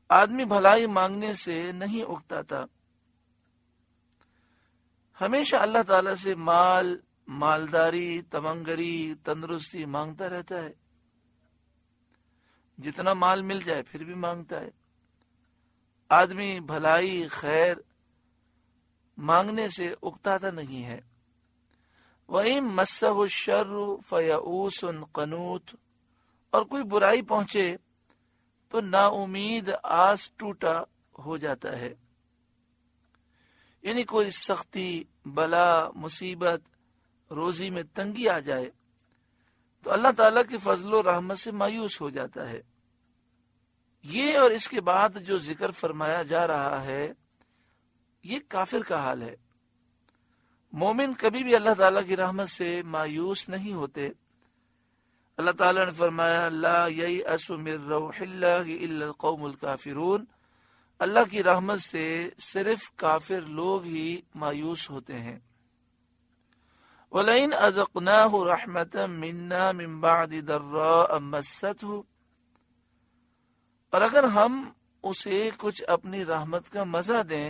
آدمی بھلائی مانگنے سے نہیں اکتاتا، ہمیشہ اللہ تعالیٰ سے مالداری، تمنگری، تندرستی مانگتا رہتا ہے، جتنا مال مل جائے پھر بھی مانگتا ہے۔ آدمی بھلائی خیر مانگنے سے اکتاتا نہیں ہے۔ وَإِن مَسَّهُ الشَّرُّ فَيَئُوسٌ قَنُوطٌ، اور کوئی برائی پہنچے تو نا امید آس ٹوٹا ہو جاتا ہے، یعنی کوئی سختی، بلا، مصیبت، روزی میں تنگی آ جائے تو اللہ تعالیٰ کے فضل و رحمت سے مایوس ہو جاتا ہے۔ یہ اور اس کے بعد جو ذکر فرمایا جا رہا ہے یہ کافر کا حال ہے۔ مومن کبھی بھی اللہ تعالیٰ کی رحمت سے مایوس نہیں ہوتے۔ اللہ تعالیٰ نے فرمایا لا ییأس من روح اللہ الا القوم الکافرون، اللہ کی رحمت سے صرف کافر لوگ ہی مایوس ہوتے ہیں۔ وَلَئِنْ أَذَقْنَاهُ رَحْمَةً مِنَّا مِنْ بَعْدِ ضَرَّاءٍ مَسَّتْهُ، اور اگر ہم اسے کچھ اپنی رحمت کا مزہ دیں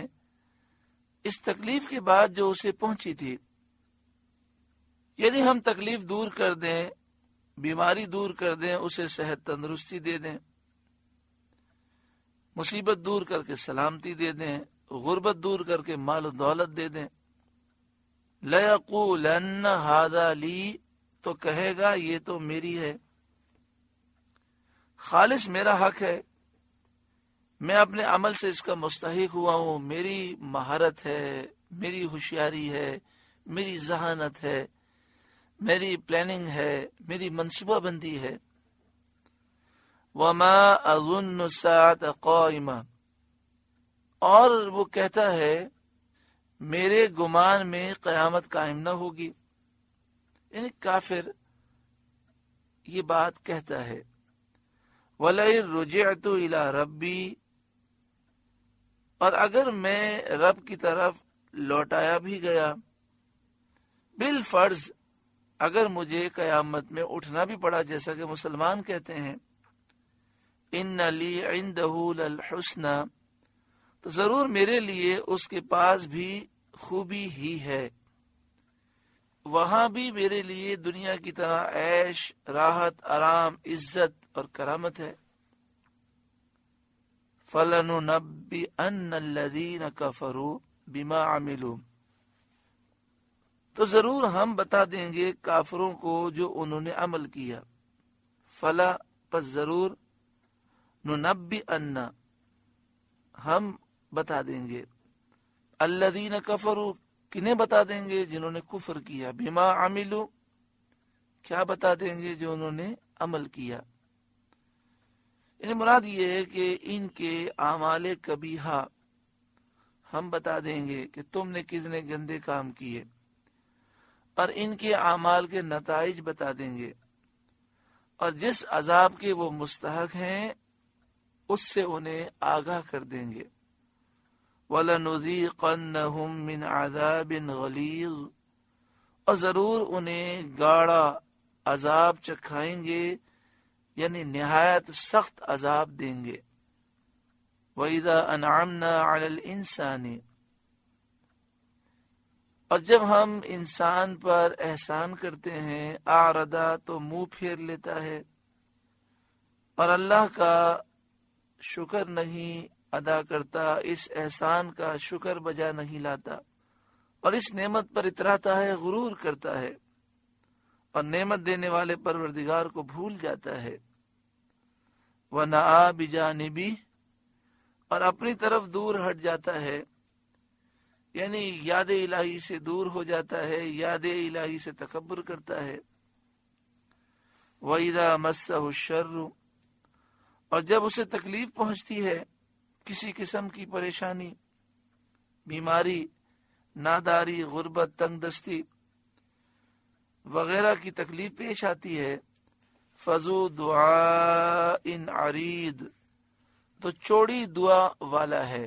اس تکلیف کے بعد جو اسے پہنچی تھی، یعنی ہم تکلیف دور کر دیں، بیماری دور کر دیں، اسے صحت تندرستی دے دیں، مصیبت دور کر کے سلامتی دے دیں، غربت دور کر کے مال و دولت دے دیں، لَيَقُولَنَّ هَذَا لِي، تو کہے گا یہ تو میری ہے، خالص میرا حق ہے، میں اپنے عمل سے اس کا مستحق ہوا ہوں، میری مہارت ہے، میری ہوشیاری ہے، میری ذہانت ہے، میری پلاننگ ہے، میری منصوبہ بندی ہے۔ وَمَا أَظُنُّ السَّاعَةَ قَائِمَةً، اور وہ کہتا ہے میرے گمان میں قیامت قائم نہ ہوگی، یعنی کافر یہ بات کہتا ہے۔ وَلَئِن رُجِعْتُ إِلَىٰ رَبِّي، اور اگر میں رب کی طرف لوٹایا بھی گیا، بالفرض اگر مجھے قیامت میں اٹھنا بھی پڑا جیسا کہ مسلمان کہتے ہیں ان لی عندہ للحسنی، تو ضرور میرے لیے اس کے پاس بھی خوبی ہی ہے، وہاں بھی میرے لیے دنیا کی طرح عیش، راحت، آرام، عزت اور کرامت ہے۔ فَلَنُنَبِّئَنَّ الَّذِينَ كَفَرُوا بِمَا عَمِلُوا، تو ضرور ہم بتا دیں گے کافروں کو جو انہوں نے عمل کیا۔ فلا، پس ضرور، ننبئن، ہم بتا دیں گے، الذین کفروا، کنہیں بتا دیں گے جنہوں نے کفر کیا، بما عملوا، کیا بتا دیں گے جو انہوں نے عمل کیا، یعنی مراد یہ ہے کہ ان کے اعمال قبیحہ ہم بتا دیں گے کہ تم نے کتنے گندے کام کیے، اور ان کے اعمال کے نتائج بتا دیں گے، اور جس عذاب کے وہ مستحق ہیں اس سے انہیں آگاہ کر دیں گے۔ وَلَنُذِيقَنَّهُم مِّنْ عَذَابٍ غَلِيظٍ، اور ضرور انہیں گاڑا عذاب چکھائیں گے، یعنی نہایت سخت عذاب دیں گے۔ وَإِذَا أَنْعَمْنَا عَلَى الْإِنسَانِ، اور جب ہم انسان پر احسان کرتے ہیں، اعرض، تو منہ پھیر لیتا ہے، اور اللہ کا شکر نہیں ادا کرتا، اس احسان کا شکر بجا نہیں لاتا، اور اس نعمت پر اتراتا ہے، غرور کرتا ہے، اور نعمت دینے والے پروردگار کو بھول جاتا ہے۔ وَنَأَىٰ بِجَانِبِهِ، اور اپنی طرف دور ہٹ جاتا ہے، یعنی یاد الہی سے دور ہو جاتا ہے، یاد الہی سے تکبر کرتا ہے۔ وَإِذَا مَسَّهُ الشَّرُّ، اور جب اسے تکلیف پہنچتی ہے، کسی قسم کی پریشانی، بیماری، ناداری، غربت، تنگ دستی وغیرہ کی تکلیف پیش آتی ہے، فَذُو دُعَاءٍ عَرِيضٍ، تو چوڑی دعا والا ہے،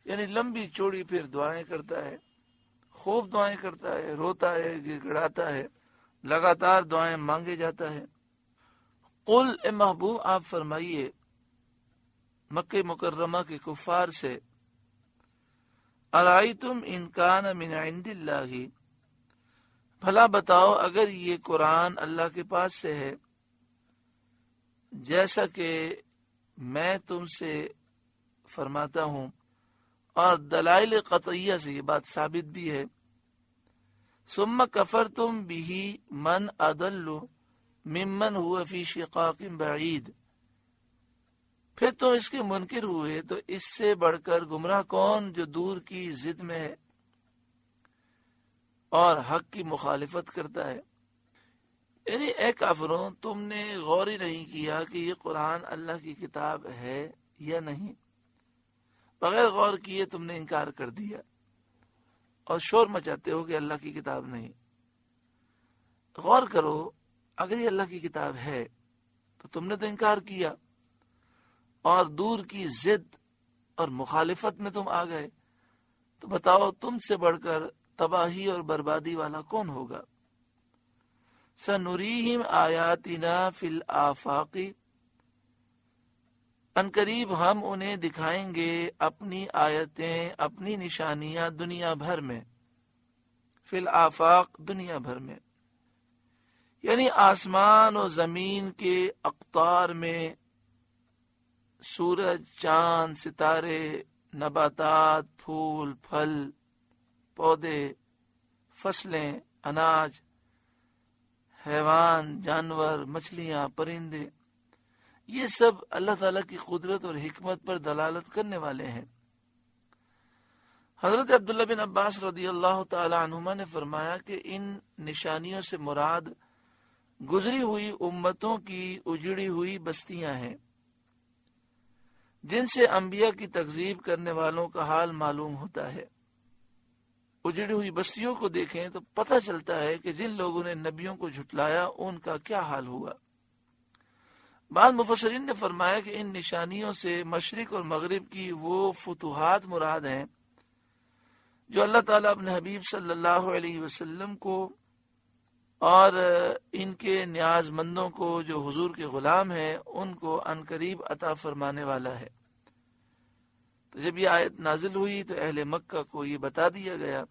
یعنی لمبی چوڑی پھر دعائیں کرتا ہے، خوب دعائیں کرتا ہے، روتا ہے، گڑگڑاتا ہے، لگاتار دعائیں مانگے جاتا ہے۔ قل، اے محبوب آپ فرمائیے، مکہ مکرمہ کے کفار سے، ارائیتم ان کان من عند اللہ، بھلا بتاؤ اگر یہ قرآن اللہ کے پاس سے ہے، جیسا کہ میں تم سے فرماتا ہوں، اور دلائل قطعیہ سے یہ بات ثابت بھی ہے، ثم کفرتم بہ من اضل ممن هو فی شقاق بعید، پھر تم اس کے منکر ہوئے تو اس سے بڑھ کر گمراہ کون جو دور کی ضد میں ہے اور حق کی مخالفت کرتا ہے۔ یعنی اے کافروں، تم نے غور ہی نہیں کیا کہ یہ قرآن اللہ کی کتاب ہے یا نہیں، بغیر غور کیے تم نے انکار کر دیا اور شور مچاتے ہو کہ اللہ کی کتاب نہیں۔ غور کرو، اگر یہ اللہ کی کتاب ہے تو تم نے تو انکار کیا اور دور کی ضد اور مخالفت میں تم آ گئے، تو بتاؤ تم سے بڑھ کر تباہی اور بربادی والا کون ہوگا؟ سنریہم آیاتنا فی الآفاق، ان قریب ہم انہیں دکھائیں گے اپنی آیتیں، اپنی نشانیاں دنیا بھر میں، فی الآفاق دنیا بھر میں، یعنی آسمان و زمین کے اقطار میں، سورج، چاند، ستارے، نباتات، پھول، پھل، پودے، فصلیں، اناج، حیوان، جانور، مچھلیاں، پرندے، یہ سب اللہ تعالیٰ کی قدرت اور حکمت پر دلالت کرنے والے ہیں۔ حضرت عبداللہ بن عباس رضی اللہ تعالی عنہما نے فرمایا کہ ان نشانیوں سے مراد گزری ہوئی امتوں کی اجڑی ہوئی بستیاں ہیں، جن سے انبیاء کی تکذیب کرنے والوں کا حال معلوم ہوتا ہے۔ اجڑی ہوئی بستیوں کو دیکھیں تو پتہ چلتا ہے کہ جن لوگوں نے نبیوں کو جھٹلایا ان کا کیا حال ہوا۔ بعض مفسرین نے فرمایا کہ ان نشانیوں سے مشرق اور مغرب کی وہ فتوحات مراد ہیں جو اللہ تعالیٰ اپنے حبیب صلی اللہ علیہ وسلم کو اور ان کے نیاز مندوں کو جو حضور کے غلام ہیں ان کو عنقریب عطا فرمانے والا ہے۔ تو جب یہ آیت نازل ہوئی تو اہل مکہ کو یہ بتا دیا گیا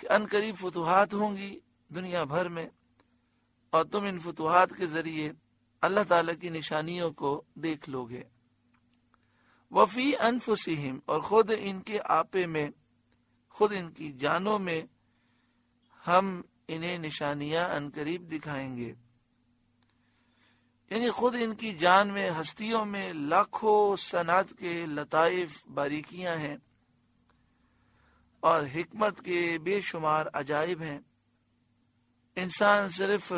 کہ عنقریب فتوحات ہوں گی دنیا بھر میں، اور تم ان فتوحات کے ذریعے اللہ تعالیٰ کی نشانیوں کو دیکھ لو گے۔ وفی انفسہم، اور خود ان کے آپے میں، خود ان کی جانوں میں ہم انہیں نشانیاں عنقریب دکھائیں گے، یعنی خود ان کی جان میں، ہستیوں میں لاکھوں صنعت کے لطائف، باریکیاں ہیں اور حکمت کے بے شمار عجائب ہیں۔ انسان صرف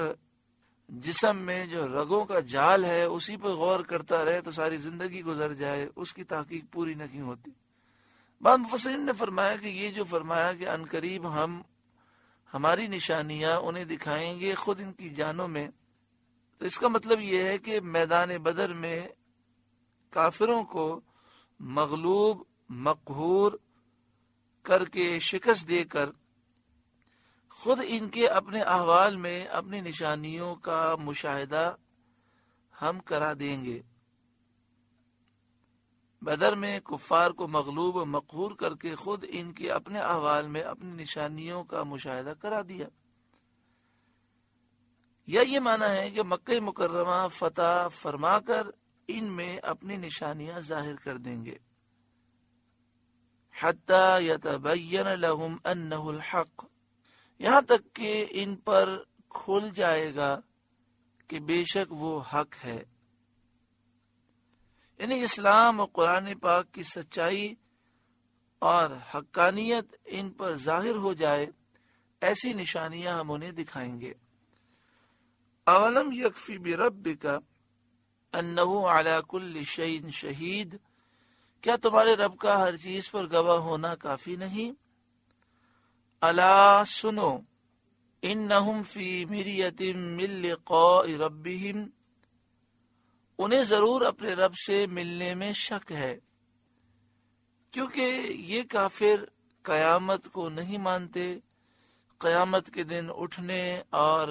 جسم میں جو رگوں کا جال ہے اسی پر غور کرتا رہے تو ساری زندگی گزر جائے، اس کی تحقیق پوری نہیں ہوتی۔ بعض مفسرین نے فرمایا کہ یہ جو فرمایا کہ عنقریب ہم ہماری نشانیاں انہیں دکھائیں گے خود ان کی جانوں میں، تو اس کا مطلب یہ ہے کہ میدان بدر میں کافروں کو مغلوب، مقہور کر کے، شکست دے کر خود ان کے اپنے احوال میں اپنی نشانیوں کا مشاہدہ ہم کرا دیں گے۔ بدر میں کفار کو مغلوب و مقہور کر کے خود ان کے اپنے احوال میں اپنی نشانیوں کا مشاہدہ کرا دیا۔ یا یہ معنی ہے کہ مکہ مکرمہ فتح فرما کر ان میں اپنی نشانیاں ظاہر کر دیں گے، حتی یتبین لہم انہ الحق، یہاں تک کہ ان پر کھل جائے گا کہ بے شک وہ حق ہے، یعنی اسلام اور قرآن پاک کی سچائی اور حقانیت ان پر ظاہر ہو جائے، ایسی نشانیاں ہم انہیں دکھائیں گے۔ اولم یکفی بربک انہ علی کل شیء شہید، کیا تمہارے رب کا ہر چیز پر گواہ ہونا کافی نہیں؟ الا سنو انہم فی مریۃ من لقاء ربہم، انہیں ضرور اپنے رب سے ملنے میں شک ہے، کیونکہ یہ کافر قیامت کو نہیں مانتے، قیامت کے دن اٹھنے اور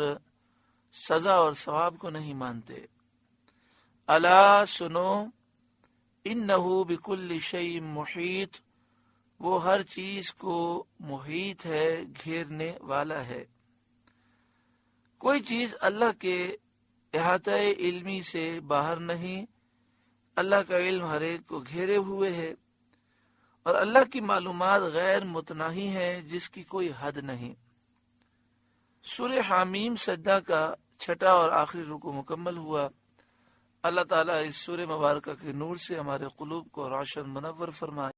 سزا اور ثواب کو نہیں مانتے۔ الا سنو انہو بکل شیء محیط، وہ ہر چیز کو محیط ہے، گھیرنے والا ہے۔ کوئی چیز اللہ کے احاطہ علمی سے باہر نہیں، اللہ کا علم ہر ایک کو گھیرے ہوئے ہے، اور اللہ کی معلومات غیر متناہی ہے جس کی کوئی حد نہیں۔ سورہ حامیم سجدہ کا چھٹا اور آخری رکوع مکمل ہوا۔ اللہ تعالیٰ اس سورہ مبارکہ کے نور سے ہمارے قلوب کو روشن منور فرمائے۔